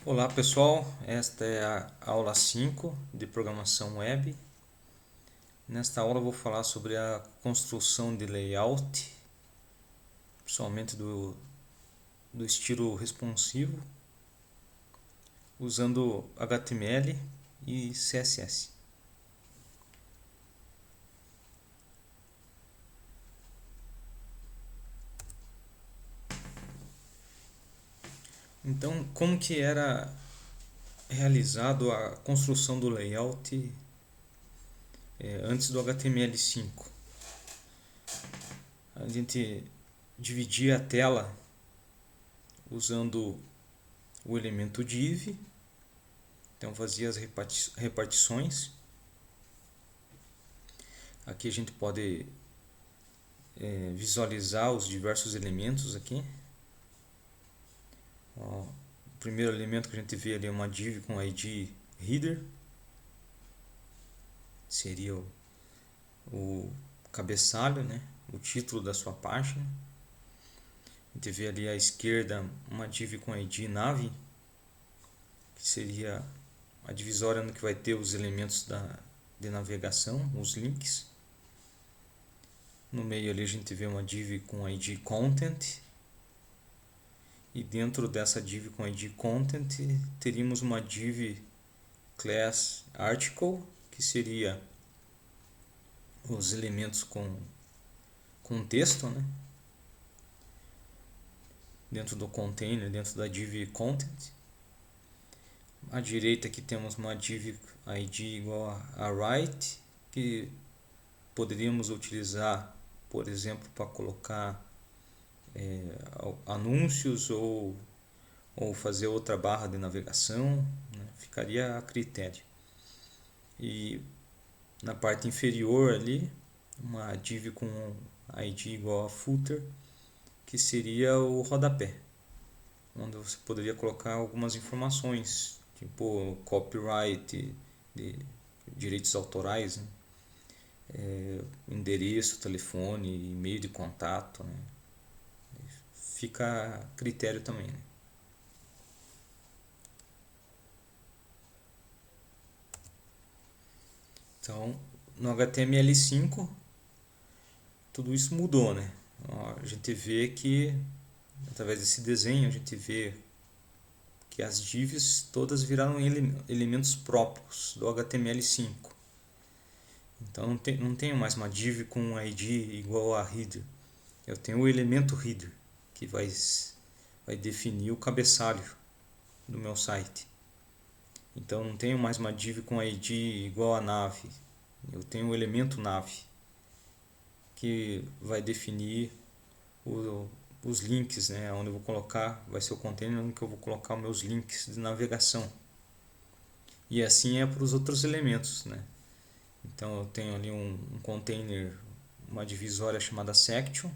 Olá pessoal, esta é a aula 5 de programação web. Nesta aula eu vou falar sobre a construção de layout, principalmente do estilo responsivo, usando HTML e CSS. Então, como que era realizado a construção do layout antes do HTML5? A gente dividia a tela usando o elemento div, então fazia as repartições. Aqui a gente pode visualizar os diversos elementos aqui. Ó, o primeiro elemento que a gente vê ali é uma div com ID header, seria o cabeçalho, né? O título da sua página. A gente vê ali à esquerda uma div com ID nave, que seria a divisória no que vai ter os elementos de navegação, os links. No meio ali a gente vê uma div com ID content, e dentro dessa div com ID content teríamos uma div class article, que seria os elementos com texto, né? Dentro do container, dentro da div content. À direita aqui temos uma div id igual a write, que poderíamos utilizar, por exemplo, para colocar anúncios ou fazer outra barra de navegação, né? Ficaria a critério. E na parte inferior ali, uma div com id igual a footer, que seria o rodapé, onde você poderia colocar algumas informações, tipo copyright, de direitos autorais, né? Endereço, telefone, e-mail de contato, né? Fica a critério também, né? Então, no HTML5, tudo isso mudou, né? Ó, a gente vê que, através desse desenho, a gente vê que as divs todas viraram elementos próprios do HTML5. Então, não tenho mais uma div com ID igual a header. Eu tenho o elemento header, que vai definir o cabeçalho do meu site. Então, não tenho mais uma div com ID igual a nave. Eu tenho o elemento nave, que vai definir os links, né? Onde eu vou colocar, vai ser o container onde eu vou colocar os meus links de navegação. E assim é para os outros elementos, né? Então eu tenho ali um container, uma divisória chamada section,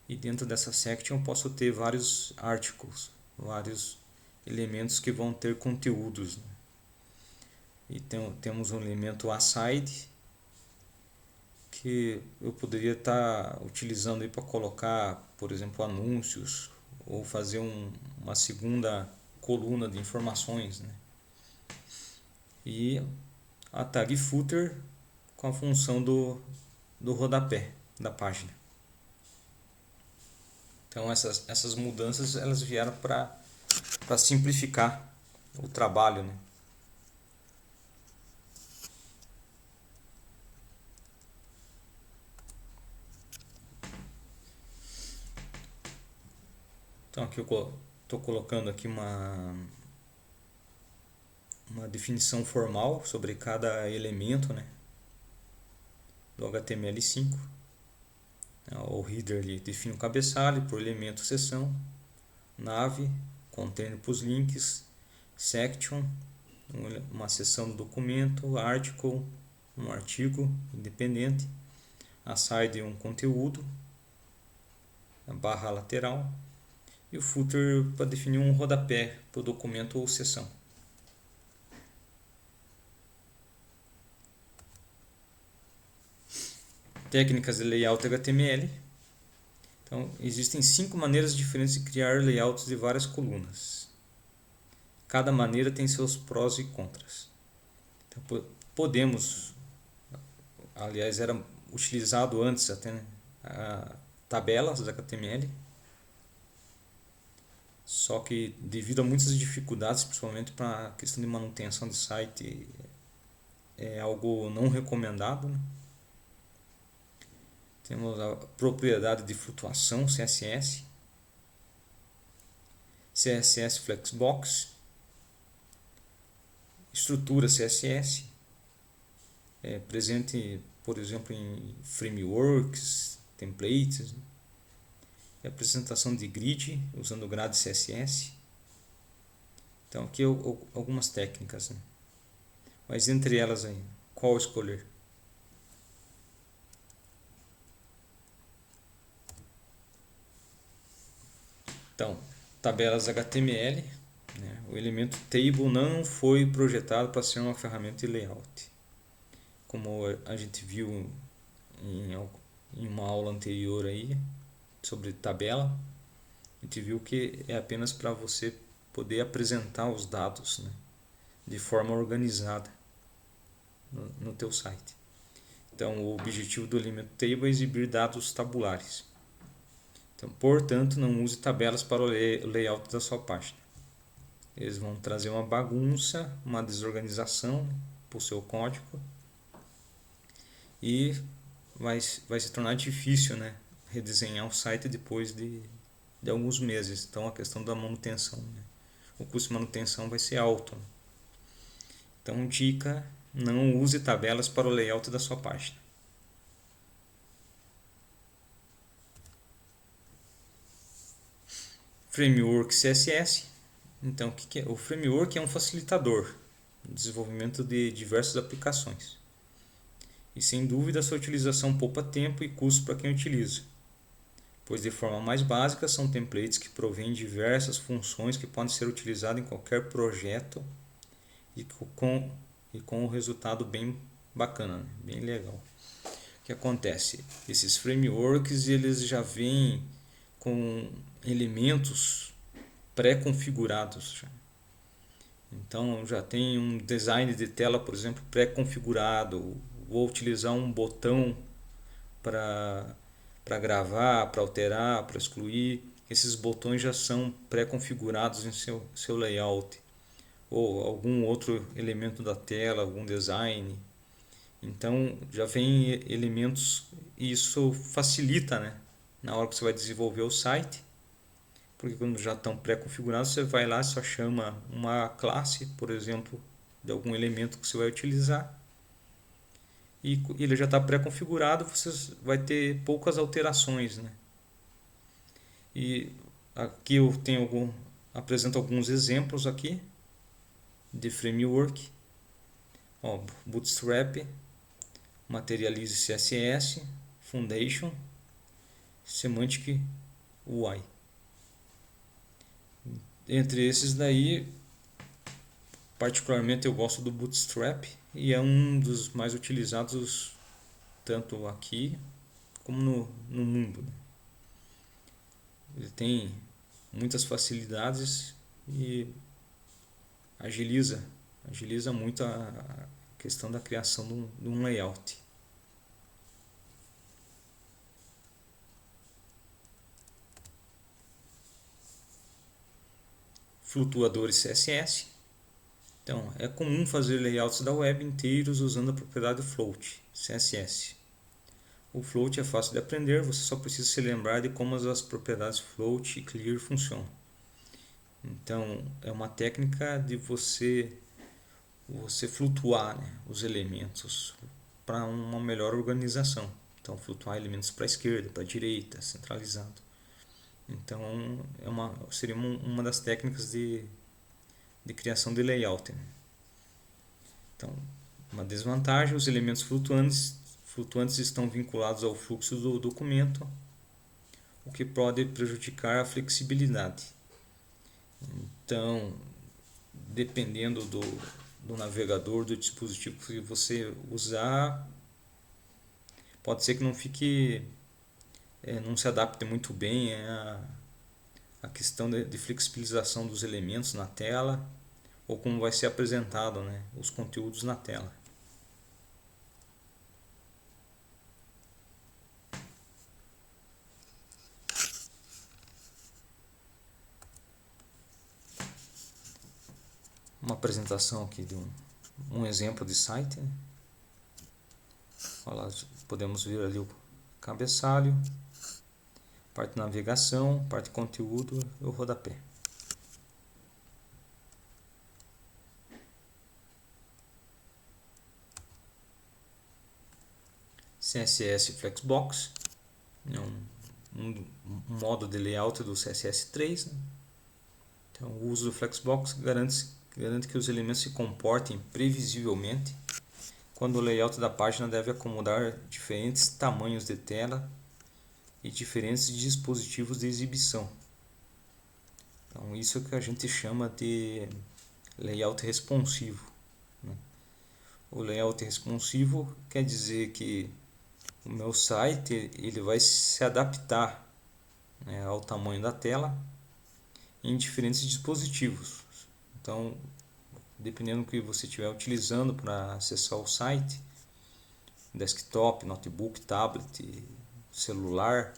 e dentro dessa section eu posso ter vários articles, vários elementos que vão ter conteúdos, né? E temos um elemento aside, que eu poderia estar utilizando para colocar, por exemplo, anúncios, ou fazer uma segunda coluna de informações, né? E a tag footer com a função do rodapé da página. Então essas mudanças elas vieram para simplificar o trabalho, né? Então aqui eu estou colocando aqui uma definição formal sobre cada elemento, né, do HTML5. O header ali define o cabeçalho por elemento seção, nave, container para os links, section, uma seção do documento, article, um artigo independente, aside um conteúdo, a barra lateral, e o footer para definir um rodapé para o documento ou seção. Técnicas de layout HTML. Então, existem 5 maneiras diferentes de criar layouts de várias colunas. cada maneira tem seus prós e contras. Então, podemos, aliás, era utilizado antes até, né, tabelas HTML, só que devido a muitas dificuldades, principalmente para a questão de manutenção de site, é algo não recomendado, né? Temos a propriedade de flutuação, CSS, CSS Flexbox, estrutura CSS, presente, por exemplo, em frameworks, templates, né? E apresentação de grid usando o grade CSS. Então aqui algumas técnicas, né? Mas entre elas aí, qual escolher? Então, tabelas HTML, né? O elemento table não foi projetado para ser uma ferramenta de layout. Como a gente viu em uma aula anterior aí sobre tabela, a gente viu que é apenas para você poder apresentar os dados, né, de forma organizada no teu site. Então, o objetivo do elemento table é exibir dados tabulares. Então, portanto, não use tabelas para o layout da sua página. Eles vão trazer uma bagunça, uma desorganização para o seu código e vai se tornar difícil, né, redesenhar o site depois de alguns meses. Então, a questão da manutenção, né, o custo de manutenção vai ser alto. Então, dica: não use tabelas para o layout da sua página. Framework CSS. Então, o que é? O framework é um facilitador no desenvolvimento de diversas aplicações. E sem dúvida, sua utilização poupa tempo e custo para quem utiliza, pois de forma mais básica são templates que provêm diversas funções que podem ser utilizadas em qualquer projeto e com um resultado bem bacana, bem legal. O que acontece? Esses frameworks eles já vêm com elementos pré-configurados. Então já tem um design de tela, por exemplo, pré-configurado. Vou utilizar um botão para gravar, para alterar, para excluir. Esses botões já são pré-configurados em seu layout. Ou algum outro elemento da tela, algum design. Então já vem elementos e isso facilita, né, na hora que você vai desenvolver o site, porque quando já estão pré-configurados você vai lá e só chama uma classe, por exemplo, de algum elemento que você vai utilizar e ele já está pré-configurado, você vai ter poucas alterações, né? E aqui eu apresento alguns exemplos aqui de framework. Ó, Bootstrap, Materialize CSS, Foundation, Semantic UI. Entre esses daí, particularmente eu gosto do Bootstrap e é um dos mais utilizados tanto aqui como no mundo. Ele tem muitas facilidades e agiliza muito a questão da criação de um layout. Flutuadores CSS. Então, é comum fazer layouts da web inteiros usando a propriedade float, CSS. O float é fácil de aprender, você só precisa se lembrar de como as propriedades float e clear funcionam. Então, é uma técnica de você flutuar, né, os elementos para uma melhor organização. Então, flutuar elementos para a esquerda, para a direita, centralizado. Então, seria uma das técnicas de criação de layout, né? Então, uma desvantagem: os elementos flutuantes estão vinculados ao fluxo do documento, o que pode prejudicar a flexibilidade. Então, dependendo do navegador, do dispositivo que você usar, pode ser que não fique, não se adapte muito bem a questão de flexibilização dos elementos na tela, ou como vai ser apresentado, né, os conteúdos na tela. Uma apresentação aqui de um exemplo de site, né? Olha lá, podemos ver ali o cabeçalho, parte de navegação, parte de conteúdo e o rodapé. CSS Flexbox, é um modo de layout do CSS3, né? Então, o uso do Flexbox garante que os elementos se comportem previsivelmente quando o layout da página deve acomodar diferentes tamanhos de tela e diferentes dispositivos de exibição. Então, isso é o que a gente chama de layout responsivo, né? O layout responsivo quer dizer que o meu site ele vai se adaptar, né, ao tamanho da tela em diferentes dispositivos. Então, dependendo do que você estiver utilizando para acessar o site, desktop, notebook, tablet, celular,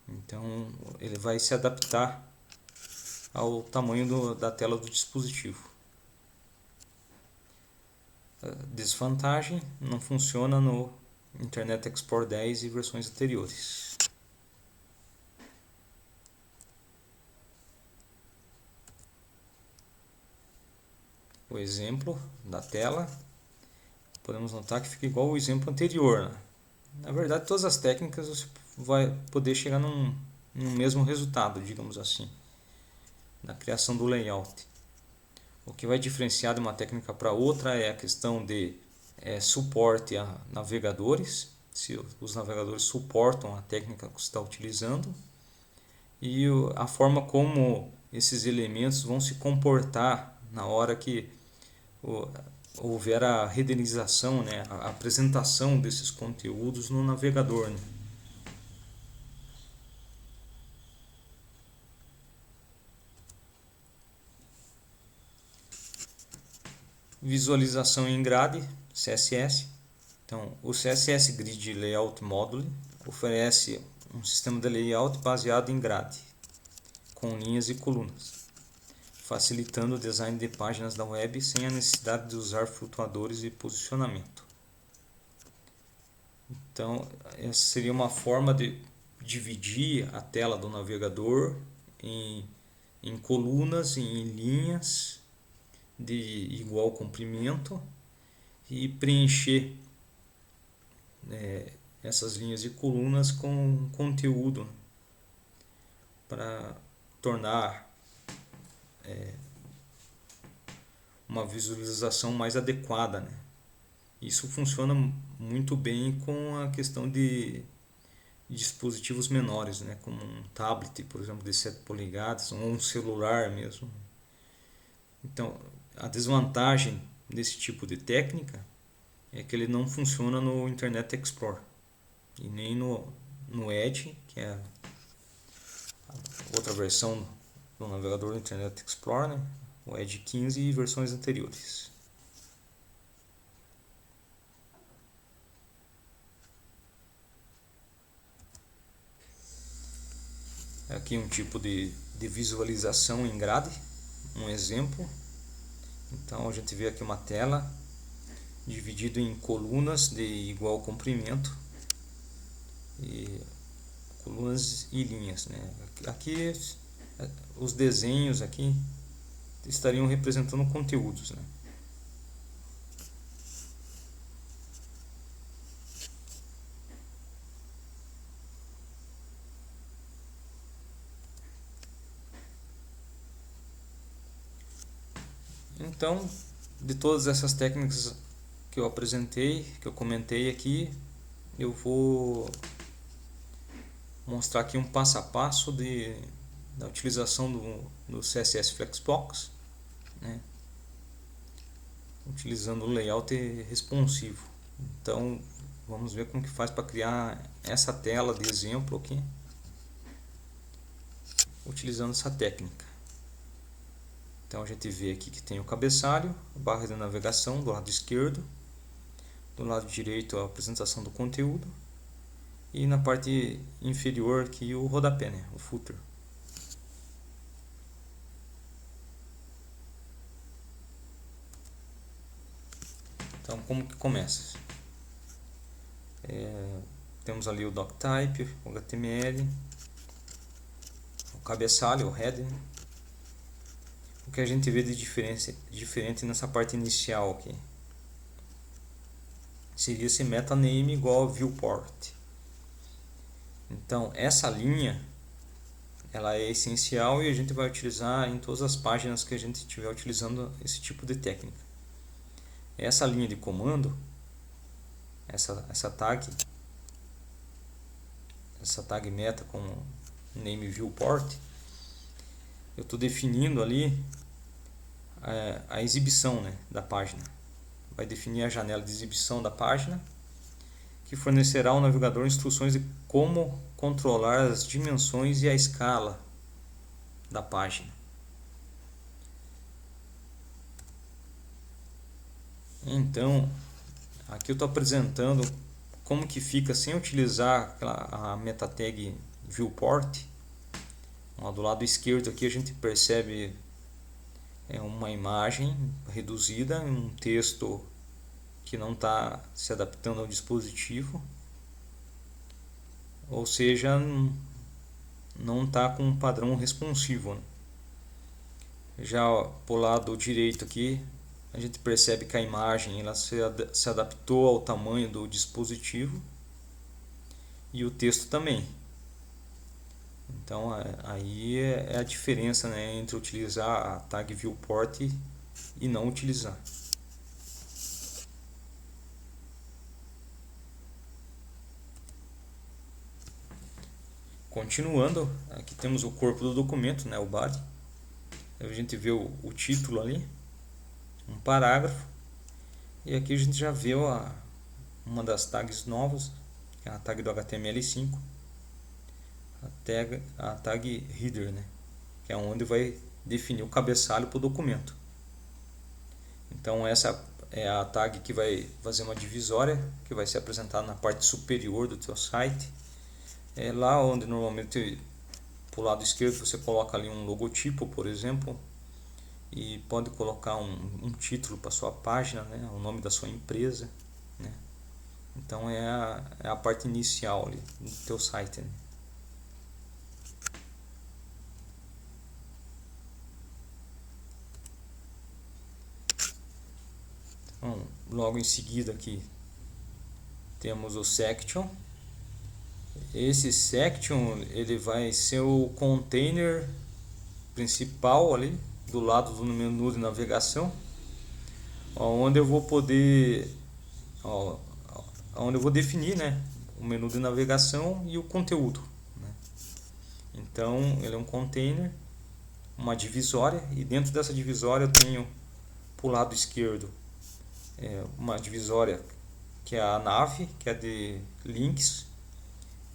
então ele vai se adaptar ao tamanho da tela do dispositivo. A desvantagem: não funciona no Internet Explorer 10 e versões anteriores. O exemplo da tela, podemos notar que fica igual ao exemplo anterior, né? Na verdade, todas as técnicas você vai poder chegar num mesmo resultado, digamos assim, na criação do layout. O que vai diferenciar de uma técnica para outra é a questão de suporte a navegadores, se os navegadores suportam a técnica que você está utilizando, e a forma como esses elementos vão se comportar na hora que houver a renderização, né, a apresentação desses conteúdos no navegador, né? Visualização em grade, CSS. Então, o CSS Grid Layout Module oferece um sistema de layout baseado em grade, com linhas e colunas, facilitando o design de páginas da web sem a necessidade de usar flutuadores e posicionamento. Então, essa seria uma forma de dividir a tela do navegador em colunas, em linhas de igual comprimento e preencher essas linhas e colunas com conteúdo para tornar uma visualização mais adequada, né? Isso funciona muito bem com a questão de dispositivos menores, né? Como um tablet, por exemplo, de 7 polegadas, ou um celular mesmo. Então, a desvantagem desse tipo de técnica é que ele não funciona no Internet Explorer e nem no Edge, que é a outra versão do navegador do Internet Explorer, né? O Edge 15 e versões anteriores. Aqui um tipo de visualização em grade, um exemplo. Então a gente vê aqui uma tela dividido em colunas de igual comprimento e colunas e linhas, né? Aqui os desenhos aqui estariam representando conteúdos, né? Então, de todas essas técnicas que eu apresentei, que eu comentei aqui, eu vou mostrar aqui um passo a passo da utilização do CSS Flexbox, né? Utilizando o layout responsivo. Então, vamos ver como que faz para criar essa tela de exemplo aqui, utilizando essa técnica. Então a gente vê aqui que tem o cabeçalho, a barra de navegação do lado esquerdo, do lado direito a apresentação do conteúdo e na parte inferior aqui o rodapé, né? O footer. Então como que começa? Temos ali o doctype, o HTML, o cabeçalho, o header. O que a gente vê de diferente nessa parte inicial aqui seria esse metaname igual a viewport. Então essa linha ela é essencial e a gente vai utilizar em todas as páginas que a gente estiver utilizando esse tipo de técnica. Essa linha de comando, essa tag meta com name viewport, eu estou definindo ali a exibição, né, da página. Vai definir a janela de exibição da página, que fornecerá ao navegador instruções de como controlar as dimensões e a escala da página. Então, aqui eu estou apresentando como que fica sem utilizar a meta tag viewport. Do lado esquerdo aqui a gente percebe uma imagem reduzida, um texto que não está se adaptando ao dispositivo, ou seja, não está com um padrão responsivo, né? Já para o lado direito aqui a gente percebe que a imagem ela se adaptou ao tamanho do dispositivo e o texto também. Então aí é a diferença, né, entre utilizar a tag viewport e não utilizar. Continuando, aqui temos o corpo do documento, né, o body. A gente vê o título ali, um parágrafo, e aqui a gente já vê uma das tags novas, que é a tag do HTML5, a tag header, né, que é onde vai definir o cabeçalho para o documento. Então essa é a tag que vai fazer uma divisória, que vai ser apresentada na parte superior do teu site. É lá onde normalmente para o lado esquerdo você coloca ali um logotipo, por exemplo, e pode colocar um título para sua página, né, o nome da sua empresa, né. Então é a parte inicial ali do teu site, né. Então, logo em seguida aqui temos o section. Esse section ele vai ser o container principal ali do lado do menu de navegação, onde eu vou poder, onde eu vou definir, né, o menu de navegação e o conteúdo, né. Então ele é um container, uma divisória, e dentro dessa divisória eu tenho para o lado esquerdo uma divisória que é a nave, que é de links,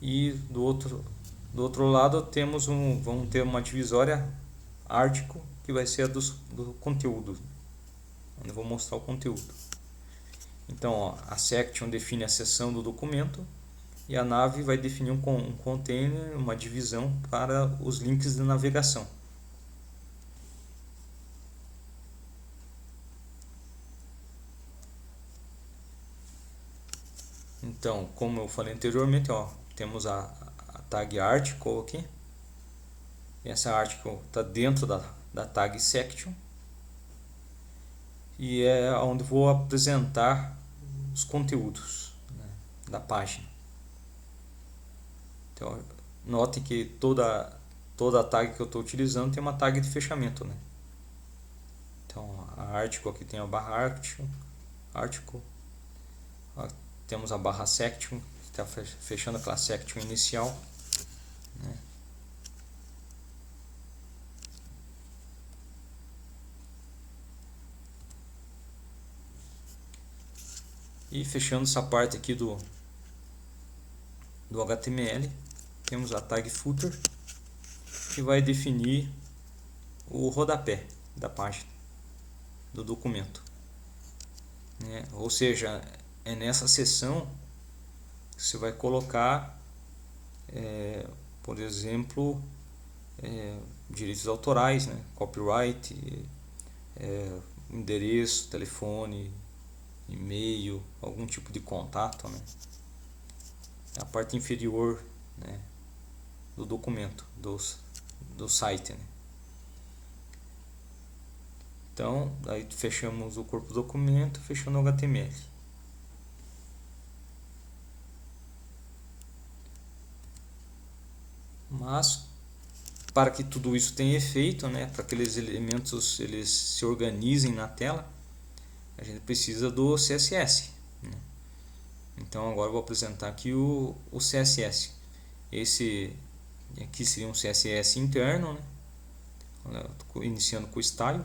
e do outro lado vamos ter uma divisória article, que vai ser a do conteúdo, onde eu vou mostrar o conteúdo. Então a section define a seção do documento e a nave vai definir um container, uma divisão para os links de navegação. Então, como eu falei anteriormente, temos a tag article aqui. Essa article está dentro da tag section e é onde vou apresentar os conteúdos, né, da página. Então, notem que toda a tag que eu estou utilizando tem uma tag de fechamento, né? Então a article aqui tem a barra article, temos a barra section, que está fechando aquela section inicial, né? E fechando essa parte aqui do HTML, temos a tag footer, que vai definir o rodapé. da página do documento, né? Ou seja, é nessa seção que você vai colocar, por exemplo, direitos autorais, né? Copyright, endereço, telefone, e-mail, algum tipo de contato, né? A parte inferior, né, do documento, do site, né? Então, aí fechamos o corpo do documento, fechando o HTML. Mas, para que tudo isso tenha efeito, né, para que aqueles elementos eles se organizem na tela, a gente precisa do CSS, né? Então, agora eu vou apresentar aqui o CSS. Esse aqui seria um CSS interno, né? Iniciando com o style.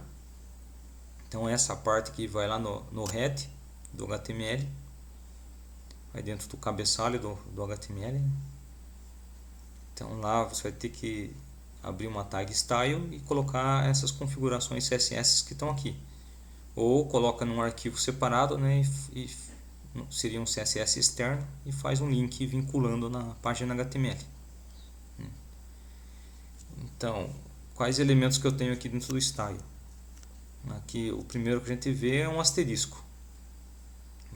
Então, essa parte aqui vai lá no head do HTML, vai dentro do cabeçalho do HTML, né? Então, lá você vai ter que abrir uma tag style e colocar essas configurações CSS que estão aqui, ou coloca num arquivo separado, né, e seria um CSS externo e faz um link vinculando na página HTML. Então, quais elementos que eu tenho aqui dentro do style? Aqui o primeiro que a gente vê é um asterisco.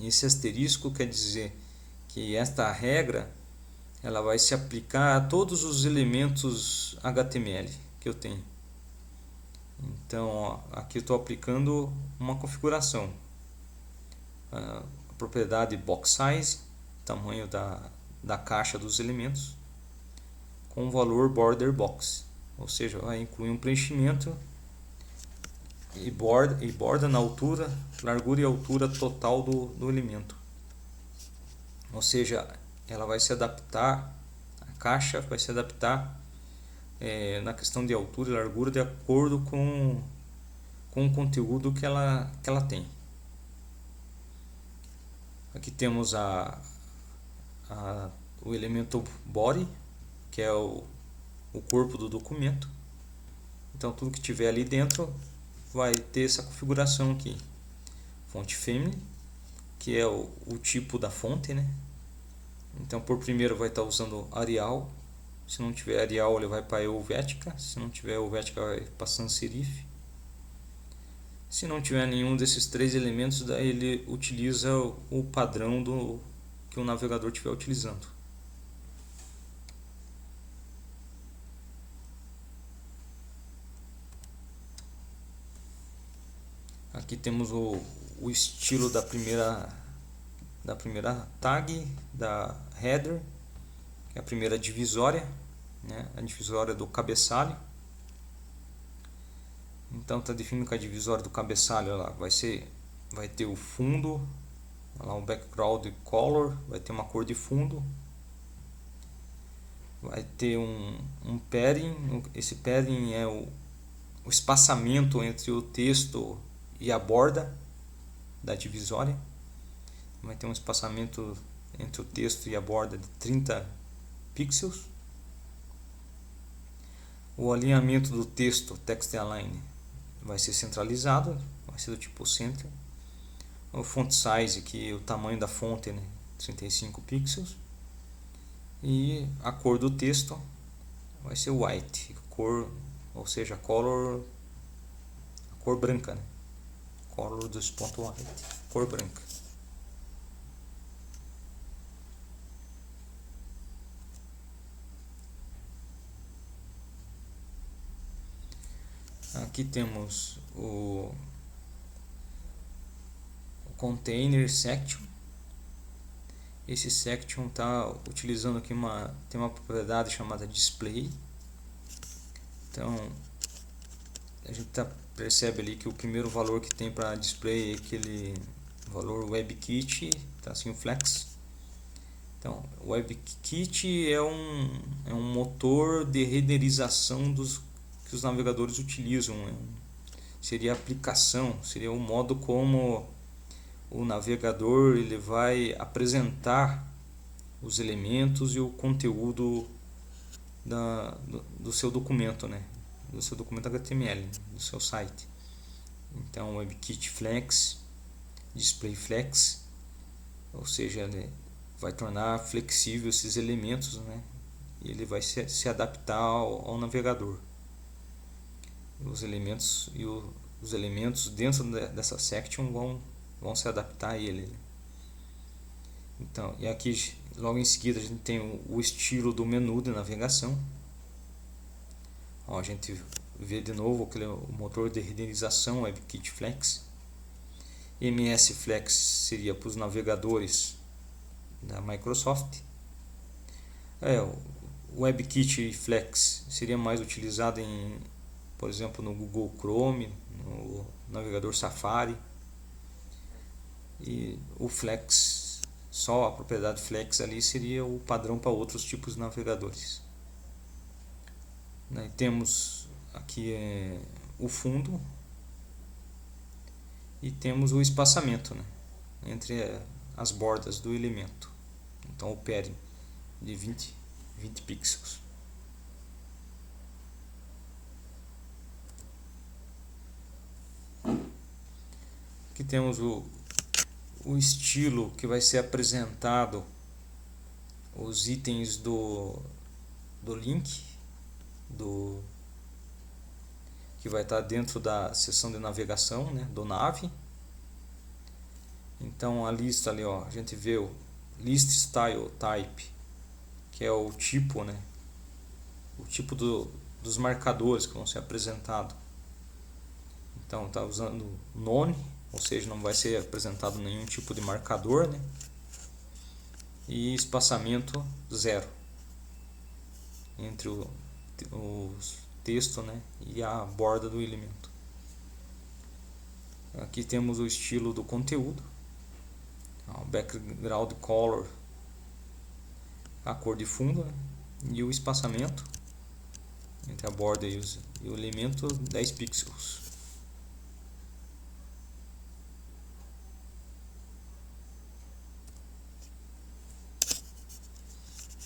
Esse asterisco quer dizer que esta regra ela vai se aplicar a todos os elementos HTML que eu tenho. Então, ó, aqui eu estou aplicando uma configuração. A propriedade box size, tamanho da caixa dos elementos, com o valor border box, ou seja, vai incluir um preenchimento e borda na altura, largura e altura total do elemento. Ou seja, ela vai se adaptar, a caixa vai se adaptar na questão de altura e largura de acordo com o conteúdo que ela tem. Aqui temos o elemento body, que é o corpo do documento. Então tudo que tiver ali dentro vai ter essa configuração aqui. Fonte family, que é o tipo da fonte, né? Então por primeiro vai estar usando Arial. Se não tiver Arial, ele vai para Helvetica. Se não tiver Helvetica, vai para sans serif. Se não tiver nenhum desses três elementos, daí ele utiliza o padrão que o navegador estiver utilizando. Aqui temos o estilo da primeira tag, da header, que é a primeira divisória, né? A divisória do cabeçalho. Então está definindo que a divisória do cabeçalho lá vai ter o fundo, lá um background color, vai ter uma cor de fundo, vai ter um padding. Esse padding é o espaçamento entre o texto e a borda da divisória. Vai ter um espaçamento entre o texto e a borda de 30 pixels. O alinhamento do texto, text align, vai ser centralizado, vai ser do tipo center. O font size, que é o tamanho da fonte, né, 35 pixels. E a cor do texto vai ser white, ou seja, color, a cor branca, né? Color dos pontos white, cor branca. Aqui temos o container section. Esse section está utilizando aqui tem uma propriedade chamada display. Então a gente percebe ali que o primeiro valor que tem para display é aquele valor WebKit, tá assim o flex. Então o WebKit é um motor de renderização que os navegadores utilizam. Seria a aplicação, seria o modo como o navegador ele vai apresentar os elementos e o conteúdo do seu documento, né? Do seu documento HTML, do seu site. Então WebKit Flex, Display Flex, ou seja, ele vai tornar flexível esses elementos, né? E ele vai se adaptar ao navegador. Os elementos os elementos dentro dessa section vão se adaptar a ele. Então, e aqui logo em seguida a gente tem o estilo do menu de navegação. Ó, a gente vê de novo aquele motor de renderização WebKit Flex. MS Flex seria para os navegadores da Microsoft. O WebKit Flex seria mais utilizado por exemplo, no Google Chrome, no navegador Safari. E o Flex, só a propriedade Flex ali seria o padrão para outros tipos de navegadores. Né? Temos aqui o fundo e temos o espaçamento, né? Entre as bordas do elemento. Então o padding de 20 pixels. Aqui temos o estilo que vai ser apresentado, os itens do link, que vai estar dentro da seção de navegação, né, do nav. Então a lista ali, ó, a gente vê o list style type, que é o tipo, né, o tipo dos marcadores que vão ser apresentados. Então está usando none, ou seja, não vai ser apresentado nenhum tipo de marcador, né? E espaçamento 0 entre o texto, né, e a borda do elemento. Aqui temos o estilo do conteúdo, o background color, a cor de fundo, né, e o espaçamento entre a borda e o elemento 10 pixels.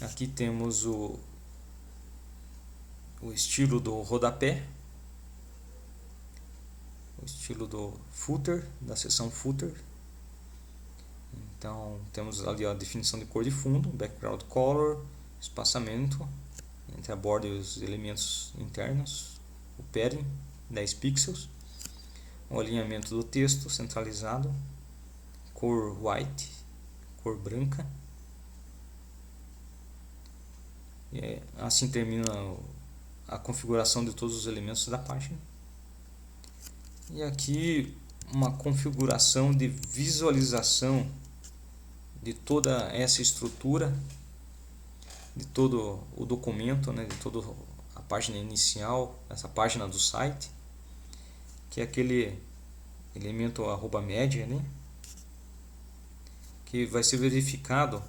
Aqui temos o estilo do rodapé, o estilo do footer, da seção footer. Então temos ali a definição de cor de fundo, background color, espaçamento entre a borda e os elementos internos, o padding 10 pixels, o alinhamento do texto centralizado, cor white, cor branca. E assim termina a configuração de todos os elementos da página. E aqui uma configuração de visualização de toda essa estrutura, de todo o documento, né, de toda a página inicial, essa página do site, que é aquele elemento @media, né, que vai ser verificado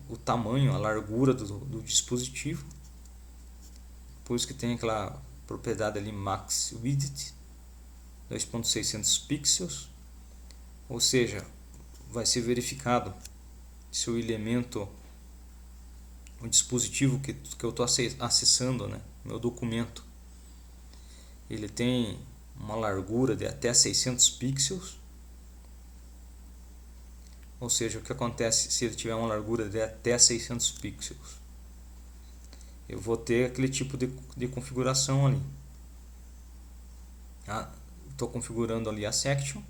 o tamanho, a largura do dispositivo, por isso que tem aquela propriedade ali max width 2.600 pixels, ou seja, vai ser verificado se o elemento, o dispositivo que eu estou acessando, né, meu documento, ele tem uma largura de até 600 pixels. Ou seja, o que acontece se ele tiver uma largura de até 600 pixels? Eu vou ter aquele tipo de configuração ali. Estou configurando ali a section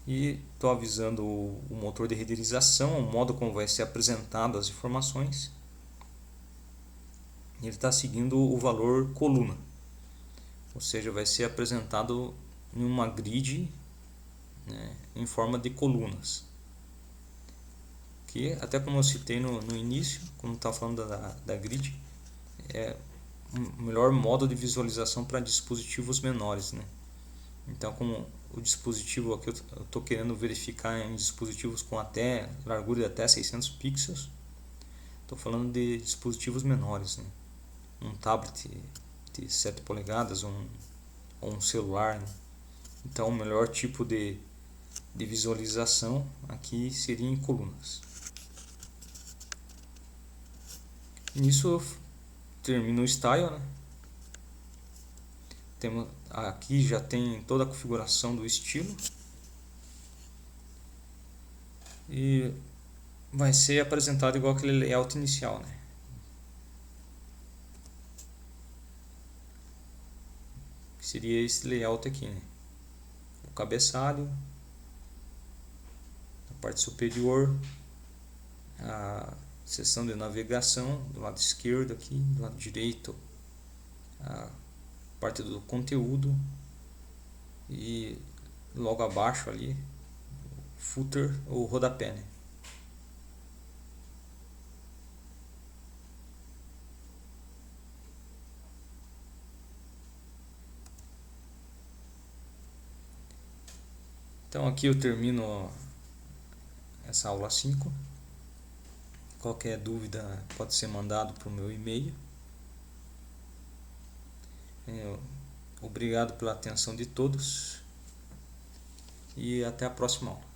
e estou avisando o motor de renderização, o modo como vai ser apresentado as informações. Ele está seguindo o valor coluna, ou seja, vai ser apresentado em uma grid, né, em forma de colunas. Que, até como eu citei no início, quando estava falando da grid, é o melhor modo de visualização para dispositivos menores, né? Então, como o dispositivo aqui eu estou querendo verificar em dispositivos com até largura de até 600 pixels, estou falando de dispositivos menores, né? Um tablet de 7 polegadas ou um celular, né? Então, o melhor tipo de visualização aqui seria em colunas. Nisso termina o style, né? Aqui já tem toda a configuração do estilo e vai ser apresentado igual aquele layout inicial, né? Que seria esse layout aqui, né? O cabeçalho, a parte superior, a seção de navegação do lado esquerdo aqui, do lado direito a parte do conteúdo e logo abaixo ali footer ou rodapé, né? Então aqui eu termino essa aula 5. Qualquer dúvida pode ser mandado para o meu e-mail. Obrigado pela atenção de todos e até a próxima aula.